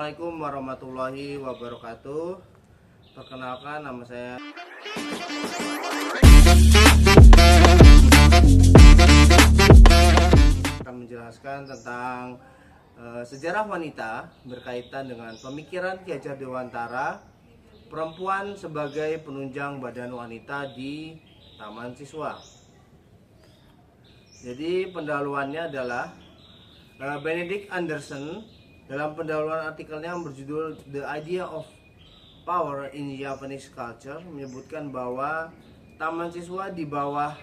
Assalamualaikum warahmatullahi wabarakatuh. Perkenalkan, nama saya akan menjelaskan tentang sejarah wanita berkaitan dengan pemikiran Ki Hajar Dewantara, perempuan sebagai penunjang badan wanita di Taman Siswa. Jadi pendahuluannya adalah Benedict Anderson dalam pendahuluan artikelnya yang berjudul The Idea of Power in Japanese Culture menyebutkan bahwa Taman Siswa di bawah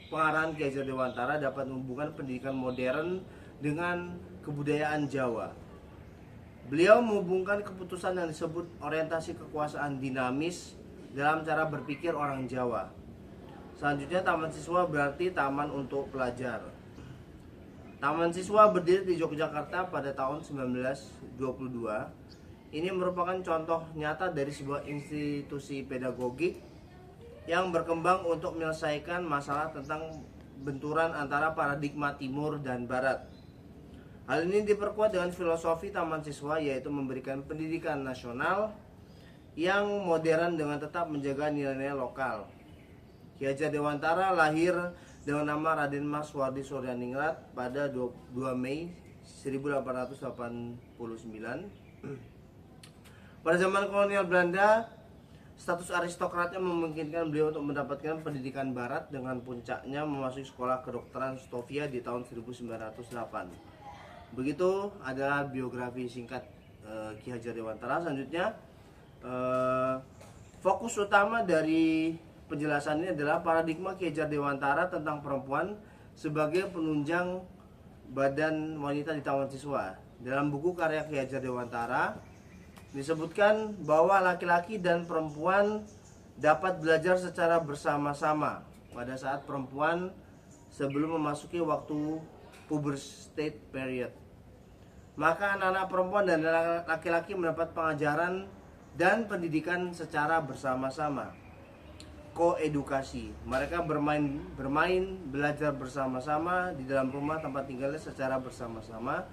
pengarahan Ki Hajar Dewantara dapat menghubungkan pendidikan modern dengan kebudayaan Jawa. Beliau menghubungkan keputusan yang disebut orientasi kekuasaan dinamis dalam cara berpikir orang Jawa. Selanjutnya, Taman Siswa berarti taman untuk pelajar. Taman Siswa berdiri di Yogyakarta pada tahun 1922. Ini merupakan contoh nyata dari sebuah institusi pedagogik yang berkembang untuk menyelesaikan masalah tentang benturan antara paradigma Timur dan Barat. Hal ini diperkuat dengan filosofi Taman Siswa, yaitu memberikan pendidikan nasional yang modern dengan tetap menjaga nilai-nilai lokal. Ki Hajar Dewantara lahir dengan nama Raden Mas Wardi Suryaningrat pada 2 Mei 1889. Pada zaman kolonial Belanda, status aristokratnya memungkinkan beliau untuk mendapatkan pendidikan barat dengan puncaknya memasuki sekolah kedokteran Stovia di tahun 1908. Begitu adalah biografi singkat Ki Hajar Dewantara. Selanjutnya, fokus utama dari penjelasan ini adalah paradigma Ki Hajar Dewantara tentang perempuan sebagai penunjang badan wanita di Taman Siswa. Dalam buku karya Ki Hajar Dewantara disebutkan bahwa laki-laki dan perempuan dapat belajar secara bersama-sama pada saat perempuan sebelum memasuki waktu puberty period. Maka anak-anak perempuan dan laki-laki mendapat pengajaran dan pendidikan secara bersama-sama. Koedukasi. Mereka bermain, belajar bersama-sama di dalam rumah tempat tinggalnya secara bersama-sama.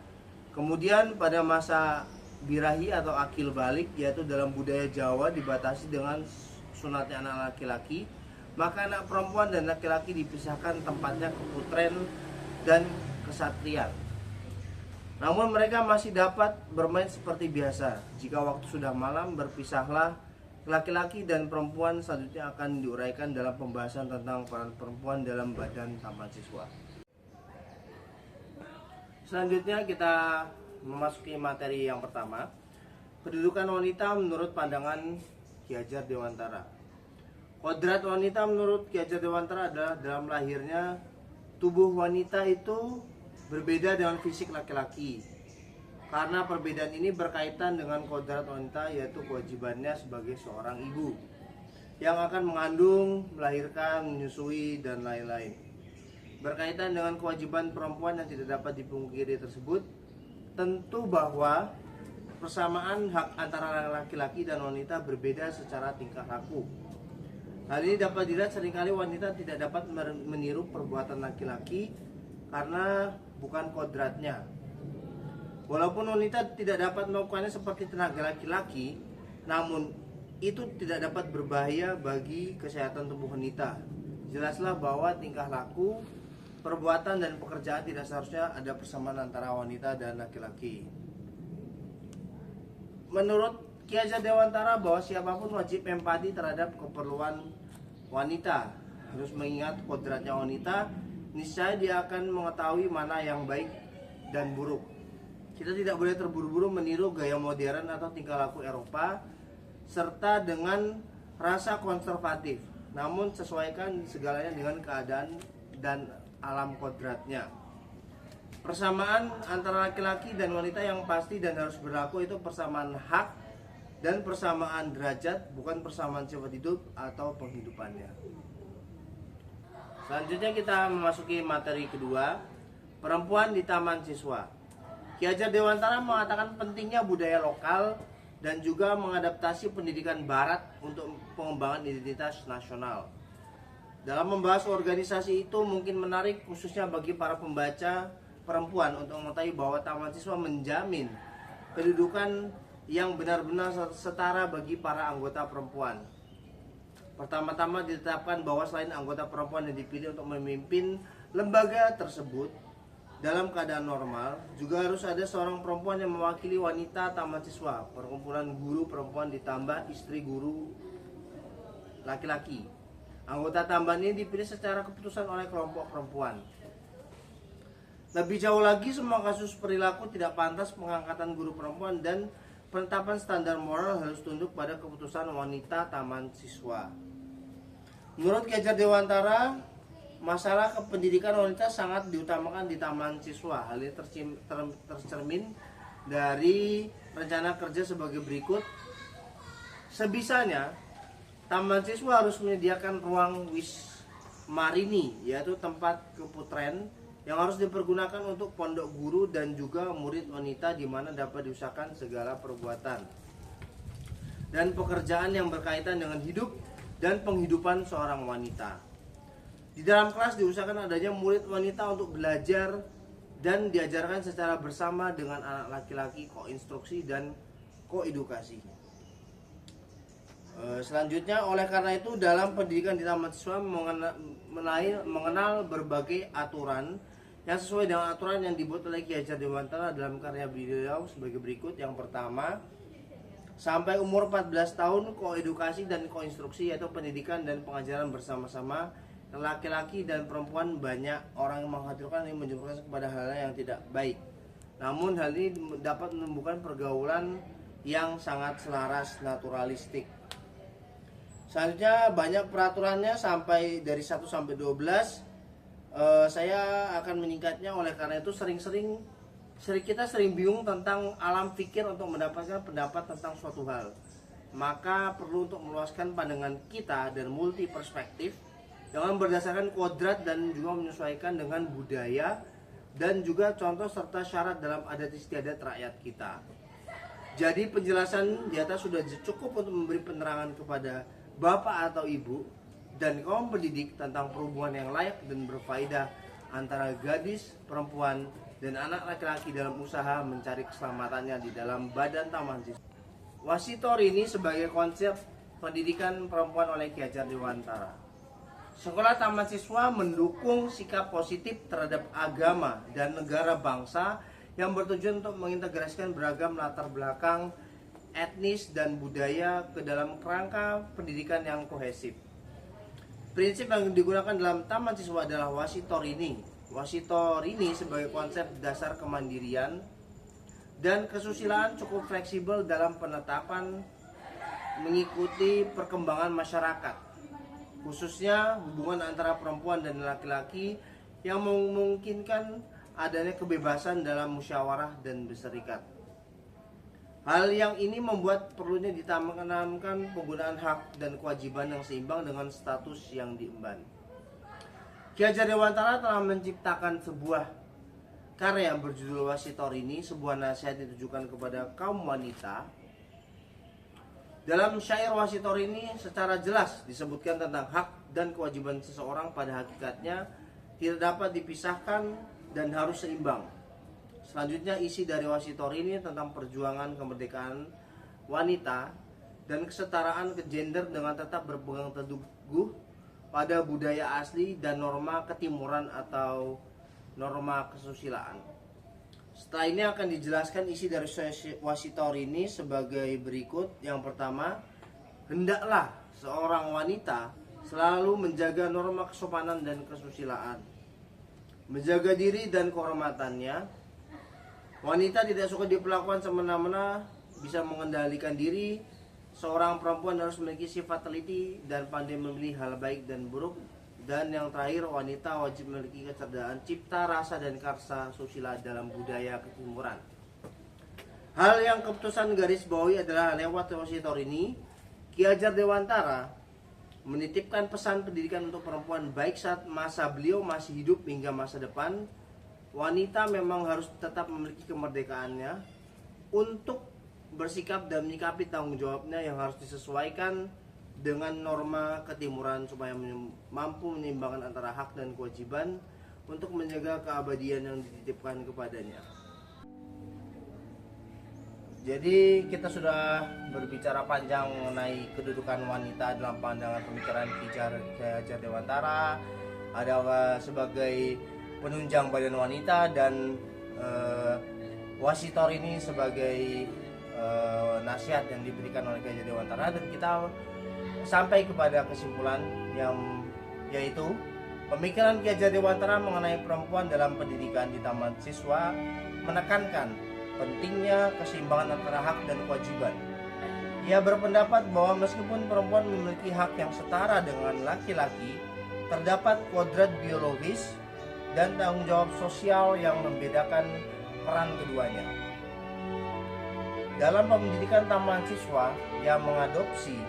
Kemudian pada masa birahi atau akil balik, yaitu dalam budaya Jawa dibatasi dengan sunatnya anak laki-laki, maka anak perempuan dan laki-laki dipisahkan tempatnya keputren dan kesatrian. Namun mereka masih dapat bermain seperti biasa. Jika waktu sudah malam, berpisahlah. Laki-laki dan perempuan selanjutnya akan diuraikan dalam pembahasan tentang peran perempuan dalam badan Taman Siswa. Selanjutnya kita memasuki materi yang pertama, kedudukan wanita menurut pandangan Ki Hajar Dewantara. Kodrat wanita menurut Ki Hajar Dewantara adalah dalam lahirnya tubuh wanita itu berbeda dengan fisik laki-laki. Karena perbedaan ini berkaitan dengan kodrat wanita, yaitu kewajibannya sebagai seorang ibu yang akan mengandung, melahirkan, menyusui, dan lain-lain. Berkaitan dengan kewajiban perempuan yang tidak dapat dipungkiri tersebut, tentu bahwa persamaan hak antara laki-laki dan wanita berbeda secara tingkah laku. Hal ini dapat dilihat seringkali wanita tidak dapat meniru perbuatan laki-laki karena bukan kodratnya. Walaupun wanita tidak dapat melakukannya seperti tenaga laki-laki, namun itu tidak dapat berbahaya bagi kesehatan tubuh wanita. Jelaslah bahwa tingkah laku, perbuatan, dan pekerjaan tidak seharusnya ada persamaan antara wanita dan laki-laki. Menurut Ki Hajar Dewantara bahwa siapapun wajib empati terhadap keperluan wanita. Harus mengingat kodratnya wanita, niscaya dia akan mengetahui mana yang baik dan buruk. Kita tidak boleh terburu-buru meniru gaya modern atau tingkah laku Eropa serta dengan rasa konservatif. Namun sesuaikan segalanya dengan keadaan dan alam kodratnya. Persamaan antara laki-laki dan wanita yang pasti dan harus berlaku itu persamaan hak dan persamaan derajat, bukan persamaan sifat hidup atau penghidupannya. Selanjutnya kita memasuki materi kedua, perempuan di Taman Siswa. Ki Hajar Dewantara mengatakan pentingnya budaya lokal dan juga mengadaptasi pendidikan barat untuk pengembangan identitas nasional. Dalam membahas organisasi itu mungkin menarik khususnya bagi para pembaca perempuan untuk mengetahui bahwa Taman Siswa menjamin kedudukan yang benar-benar setara bagi para anggota perempuan. Pertama-tama ditetapkan bahwa selain anggota perempuan yang dipilih untuk memimpin lembaga tersebut dalam keadaan normal, juga harus ada seorang perempuan yang mewakili wanita taman siswa, perkumpulan guru perempuan ditambah istri guru laki-laki. Anggota tambahan ini dipilih secara keputusan oleh kelompok perempuan. Lebih jauh lagi, semua kasus perilaku tidak pantas pengangkatan guru perempuan dan penetapan standar moral harus tunduk pada keputusan wanita taman siswa. Menurut Ki Hajar Dewantara, masalah kependidikan wanita sangat diutamakan di taman siswa. Hal ini tercermin dari rencana kerja sebagai berikut. Sebisanya, taman siswa harus menyediakan ruang wismarini, yaitu tempat keputren yang harus dipergunakan untuk pondok guru dan juga murid wanita, di mana dapat diusahakan segala perbuatan dan pekerjaan yang berkaitan dengan hidup dan penghidupan seorang wanita. Di dalam kelas diusahakan adanya murid wanita untuk belajar dan diajarkan secara bersama dengan anak laki-laki, koinstruksi dan koedukasi. Selanjutnya, oleh karena itu dalam pendidikan di taman siswa mengenal berbagai aturan yang sesuai dengan aturan yang dibuat oleh Ki Hajar Dewantara dalam karya beliau sebagai berikut. Yang pertama, sampai umur 14 tahun koedukasi dan koinstruksi, yaitu pendidikan dan pengajaran bersama-sama laki-laki dan perempuan. Banyak orang yang mengkhawatirkan ini menjuruskan kepada hal-hal yang tidak baik. Namun hal ini dapat menumbuhkan pergaulan yang sangat selaras naturalistik. Selanjutnya, banyak peraturannya sampai dari 1 sampai 12. Saya akan menyingkatnya. Oleh karena itu kita sering bingung tentang alam pikir untuk mendapatkan pendapat tentang suatu hal. Maka perlu untuk meluaskan pandangan kita dan multi perspektif dengan berdasarkan kodrat dan juga menyesuaikan dengan budaya dan juga contoh serta syarat dalam adat istiadat rakyat kita. Jadi penjelasan di atas sudah cukup untuk memberi penerangan kepada bapak atau ibu dan kaum pendidik tentang perhubungan yang layak dan berfaedah antara gadis, perempuan, dan anak laki-laki dalam usaha mencari keselamatannya di dalam badan taman siswa. Wasitorini sebagai konsep pendidikan perempuan oleh Ki Hajar Dewantara. Sekolah taman siswa mendukung sikap positif terhadap agama dan negara bangsa yang bertujuan untuk mengintegrasikan beragam latar belakang etnis dan budaya ke dalam kerangka pendidikan yang kohesif. Prinsip yang digunakan dalam taman siswa adalah wasitorini. Wasitorini sebagai konsep dasar kemandirian dan kesusilaan cukup fleksibel dalam penetapan mengikuti perkembangan masyarakat, khususnya hubungan antara perempuan dan laki-laki yang memungkinkan adanya kebebasan dalam musyawarah dan berserikat. Hal yang ini membuat perlunya ditanamkan penggunaan hak dan kewajiban yang seimbang dengan status yang diemban. Ki Hajar Dewantara telah menciptakan sebuah karya berjudul Wasitorini, sebuah nasihat ditujukan kepada kaum wanita. Dalam syair Wasitorini secara jelas disebutkan tentang hak dan kewajiban seseorang pada hakikatnya tidak dapat dipisahkan dan harus seimbang. Selanjutnya, isi dari Wasitorini tentang perjuangan kemerdekaan wanita dan kesetaraan ke gender dengan tetap berpegang teguh pada budaya asli dan norma ketimuran atau norma kesusilaan. Setelah ini akan dijelaskan isi dari Wasitorini sebagai berikut. Yang pertama, hendaklah seorang wanita selalu menjaga norma kesopanan dan kesusilaan, menjaga diri dan kehormatannya. Wanita tidak suka diperlakukan semena-mena, bisa mengendalikan diri. Seorang perempuan harus memiliki sifat teliti dan pandai memilih hal baik dan buruk. Dan yang terakhir, wanita wajib memiliki kecerdasan cipta, rasa, dan karsa susila dalam budaya ketimuran. Hal yang keputusan garis bawahi adalah lewat Wasitorini, Ki Hajar Dewantara menitipkan pesan pendidikan untuk perempuan baik saat masa beliau masih hidup hingga masa depan. Wanita memang harus tetap memiliki kemerdekaannya untuk bersikap dan menyikapi tanggung jawabnya yang harus disesuaikan dengan norma ketimuran supaya mampu menyeimbangkan antara hak dan kewajiban untuk menjaga keabadian yang dititipkan kepadanya. Jadi kita sudah berbicara panjang mengenai kedudukan wanita dalam pandangan pemikiran Ki Hajar Dewantara, ada sebagai penunjang badan wanita dan wasitor ini sebagai nasihat yang diberikan oleh Ki Hajar Dewantara, dan kita sampai kepada kesimpulan yang yaitu pemikiran Ki Hajar Dewantara mengenai perempuan dalam pendidikan di taman siswa menekankan pentingnya keseimbangan antara hak dan kewajiban. Ia berpendapat bahwa meskipun perempuan memiliki hak yang setara dengan laki-laki, terdapat kodrat biologis dan tanggung jawab sosial yang membedakan peran keduanya. Dalam pendidikan taman siswa yang mengadopsi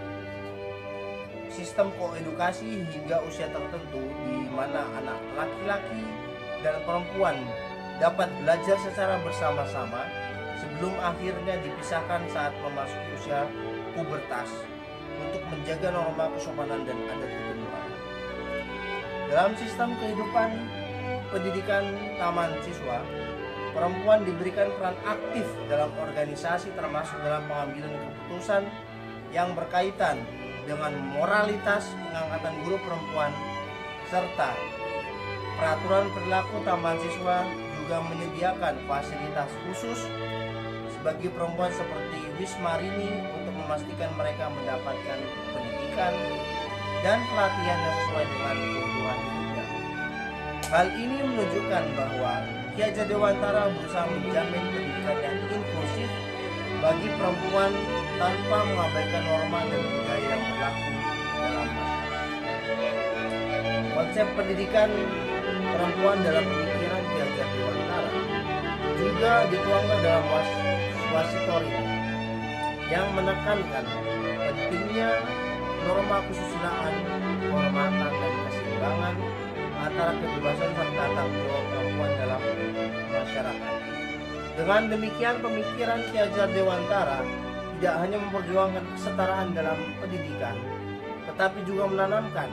sistem koedukasi hingga usia tertentu di mana anak laki-laki dan perempuan dapat belajar secara bersama-sama sebelum akhirnya dipisahkan saat memasuki usia pubertas untuk menjaga norma kesopanan dan adat keturunan. Dalam sistem kehidupan pendidikan taman siswa, perempuan diberikan peran aktif dalam organisasi termasuk dalam pengambilan keputusan yang berkaitan dengan moralitas pengangkatan guru perempuan serta peraturan perilaku taman siswa juga menyediakan fasilitas khusus bagi perempuan seperti Wisma Rini untuk memastikan mereka mendapatkan pendidikan dan pelatihan yang sesuai dengan kebutuhan hidupnya. Hal ini menunjukkan bahwa Ki Hajar Dewantara berusaha menjamin pendidikan yang inklusif bagi perempuan tanpa mengabaikan norma dan budaya yang berlaku dalam masyarakat. Konsep pendidikan perempuan dalam pemikiran Ki Hajar Dewantara juga dituangkan dalam wasitor ini yang menekankan pentingnya norma kesusilaan, kehormatan dan keseimbangan antara kebebasan serta tanggung jawab perempuan dalam masyarakat. Dengan demikian, pemikiran Ki Hajar Dewantara tidak hanya memperjuangkan kesetaraan dalam pendidikan, tetapi juga menanamkan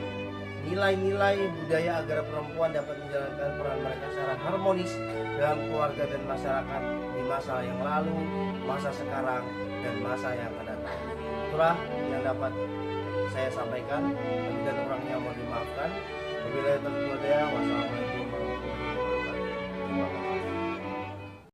nilai-nilai budaya agar perempuan dapat menjalankan peran mereka secara harmonis dalam keluarga dan masyarakat di masa yang lalu, masa sekarang, dan masa yang akan datang. Itulah yang dapat saya sampaikan, dan kurangnya mohon dimaafkan. Wabillahi taufiq wal hidayah. Wassalamualaikum warahmatullahi wabarakatuh.